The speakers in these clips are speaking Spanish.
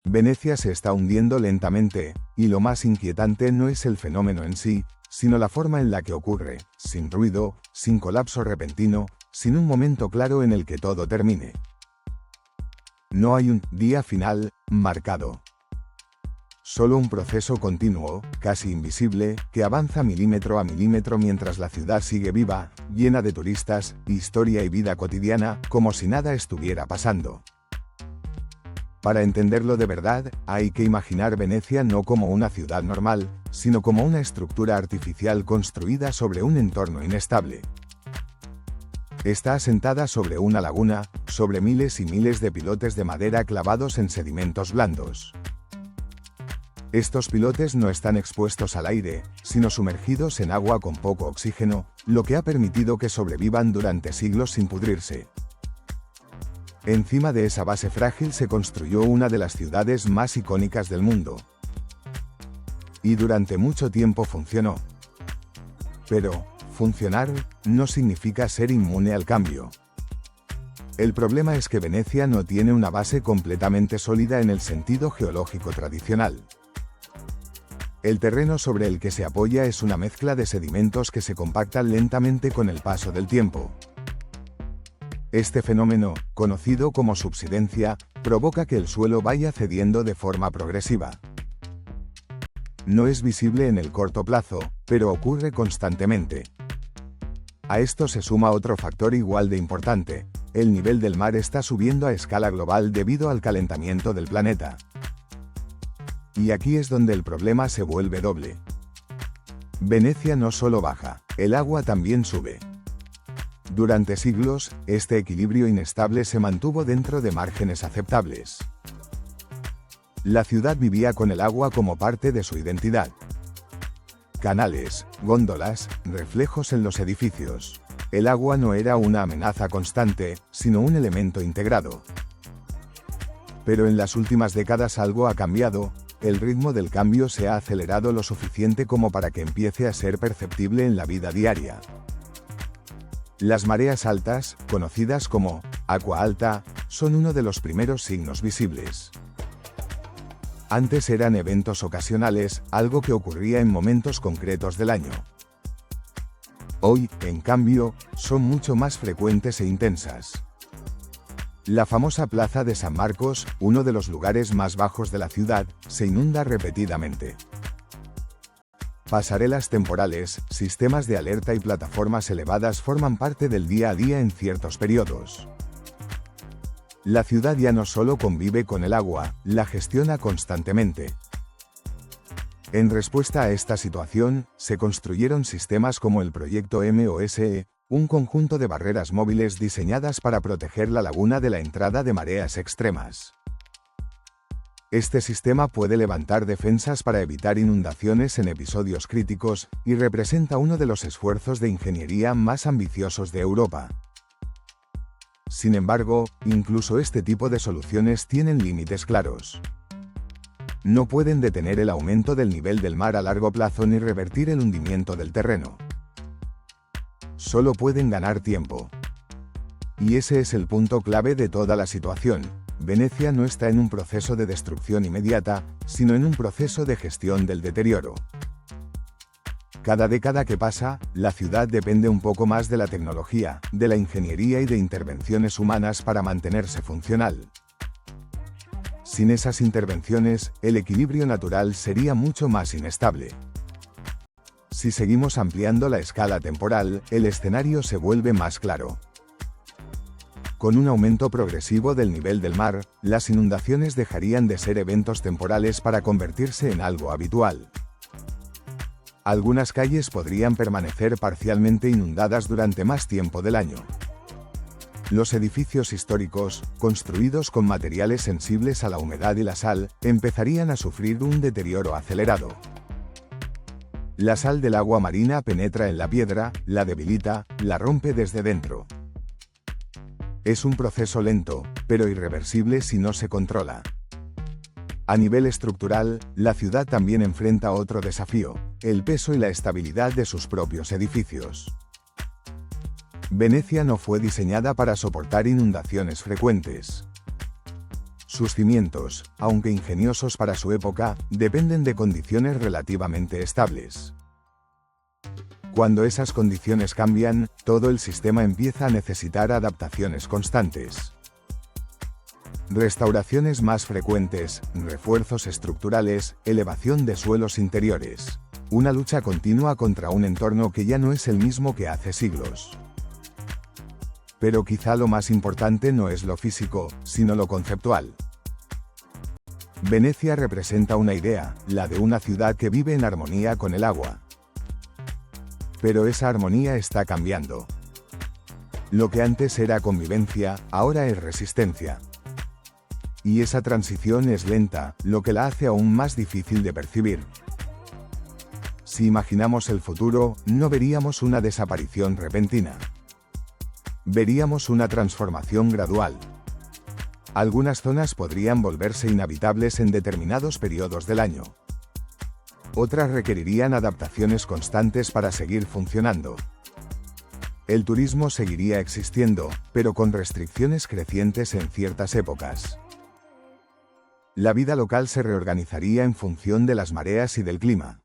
Venecia se está hundiendo lentamente, y lo más inquietante no es el fenómeno en sí, sino la forma en la que ocurre, sin ruido, sin colapso repentino, sin un momento claro en el que todo termine. No hay un día final marcado. Solo un proceso continuo, casi invisible, que avanza milímetro a milímetro mientras la ciudad sigue viva, llena de turistas, historia y vida cotidiana, como si nada estuviera pasando. Para entenderlo de verdad, hay que imaginar Venecia no como una ciudad normal, sino como una estructura artificial construida sobre un entorno inestable. Está asentada sobre una laguna, sobre miles y miles de pilotes de madera clavados en sedimentos blandos. Estos pilotes no están expuestos al aire, sino sumergidos en agua con poco oxígeno, lo que ha permitido que sobrevivan durante siglos sin pudrirse. Encima de esa base frágil se construyó una de las ciudades más icónicas del mundo. Y durante mucho tiempo funcionó. Pero, funcionar no significa ser inmune al cambio. El problema es que Venecia no tiene una base completamente sólida en el sentido geológico tradicional. El terreno sobre el que se apoya es una mezcla de sedimentos que se compactan lentamente con el paso del tiempo. Este fenómeno, conocido como subsidencia, provoca que el suelo vaya cediendo de forma progresiva. No es visible en el corto plazo, pero ocurre constantemente. A esto se suma otro factor igual de importante: el nivel del mar está subiendo a escala global debido al calentamiento del planeta. Y aquí es donde el problema se vuelve doble. Venecia no solo baja, el agua también sube. Durante siglos, este equilibrio inestable se mantuvo dentro de márgenes aceptables. La ciudad vivía con el agua como parte de su identidad. Canales, góndolas, reflejos en los edificios. El agua no era una amenaza constante, sino un elemento integrado. Pero en las últimas décadas algo ha cambiado. El ritmo del cambio se ha acelerado lo suficiente como para que empiece a ser perceptible en la vida diaria. Las mareas altas, conocidas como agua alta, son uno de los primeros signos visibles. Antes eran eventos ocasionales, algo que ocurría en momentos concretos del año. Hoy, en cambio, son mucho más frecuentes e intensas. La famosa Plaza de San Marcos, uno de los lugares más bajos de la ciudad, se inunda repetidamente. Pasarelas temporales, sistemas de alerta y plataformas elevadas forman parte del día a día en ciertos periodos. La ciudad ya no solo convive con el agua, la gestiona constantemente. En respuesta a esta situación, se construyeron sistemas como el proyecto MOSE, un conjunto de barreras móviles diseñadas para proteger la laguna de la entrada de mareas extremas. Este sistema puede levantar defensas para evitar inundaciones en episodios críticos, y representa uno de los esfuerzos de ingeniería más ambiciosos de Europa. Sin embargo, incluso este tipo de soluciones tienen límites claros. No pueden detener el aumento del nivel del mar a largo plazo ni revertir el hundimiento del terreno. Solo pueden ganar tiempo. Y ese es el punto clave de toda la situación. Venecia no está en un proceso de destrucción inmediata, sino en un proceso de gestión del deterioro. Cada década que pasa, la ciudad depende un poco más de la tecnología, de la ingeniería y de intervenciones humanas para mantenerse funcional. Sin esas intervenciones, el equilibrio natural sería mucho más inestable. Si seguimos ampliando la escala temporal, el escenario se vuelve más claro. Con un aumento progresivo del nivel del mar, las inundaciones dejarían de ser eventos temporales para convertirse en algo habitual. Algunas calles podrían permanecer parcialmente inundadas durante más tiempo del año. Los edificios históricos, construidos con materiales sensibles a la humedad y la sal, empezarían a sufrir un deterioro acelerado. La sal del agua marina penetra en la piedra, la debilita, la rompe desde dentro. Es un proceso lento, pero irreversible si no se controla. A nivel estructural, la ciudad también enfrenta otro desafío: el peso y la estabilidad de sus propios edificios. Venecia no fue diseñada para soportar inundaciones frecuentes. Sus cimientos, aunque ingeniosos para su época, dependen de condiciones relativamente estables. Cuando esas condiciones cambian, todo el sistema empieza a necesitar adaptaciones constantes. Restauraciones más frecuentes, refuerzos estructurales, elevación de suelos interiores. Una lucha continua contra un entorno que ya no es el mismo que hace siglos. Pero quizá lo más importante no es lo físico, sino lo conceptual. Venecia representa una idea, la de una ciudad que vive en armonía con el agua. Pero esa armonía está cambiando. Lo que antes era convivencia, ahora es resistencia. Y esa transición es lenta, lo que la hace aún más difícil de percibir. Si imaginamos el futuro, no veríamos una desaparición repentina. Veríamos una transformación gradual. Algunas zonas podrían volverse inhabitables en determinados periodos del año. Otras requerirían adaptaciones constantes para seguir funcionando. El turismo seguiría existiendo, pero con restricciones crecientes en ciertas épocas. La vida local se reorganizaría en función de las mareas y del clima.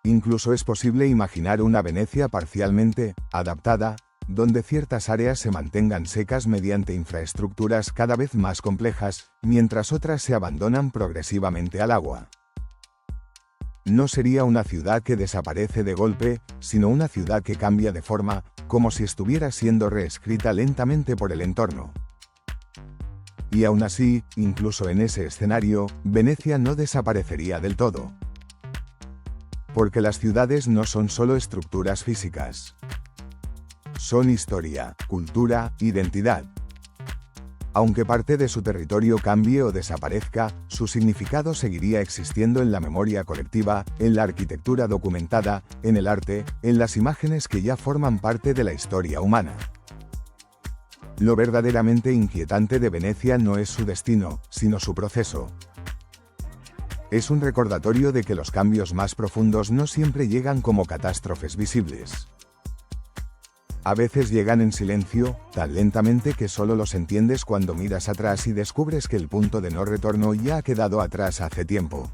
Incluso es posible imaginar una Venecia parcialmente adaptada, donde ciertas áreas se mantengan secas mediante infraestructuras cada vez más complejas, mientras otras se abandonan progresivamente al agua. No sería una ciudad que desaparece de golpe, sino una ciudad que cambia de forma, como si estuviera siendo reescrita lentamente por el entorno. Y aún así, incluso en ese escenario, Venecia no desaparecería del todo. Porque las ciudades no son solo estructuras físicas. Son historia, cultura, identidad. Aunque parte de su territorio cambie o desaparezca, su significado seguiría existiendo en la memoria colectiva, en la arquitectura documentada, en el arte, en las imágenes que ya forman parte de la historia humana. Lo verdaderamente inquietante de Venecia no es su destino, sino su proceso. Es un recordatorio de que los cambios más profundos no siempre llegan como catástrofes visibles. A veces llegan en silencio, tan lentamente que solo los entiendes cuando miras atrás y descubres que el punto de no retorno ya ha quedado atrás hace tiempo.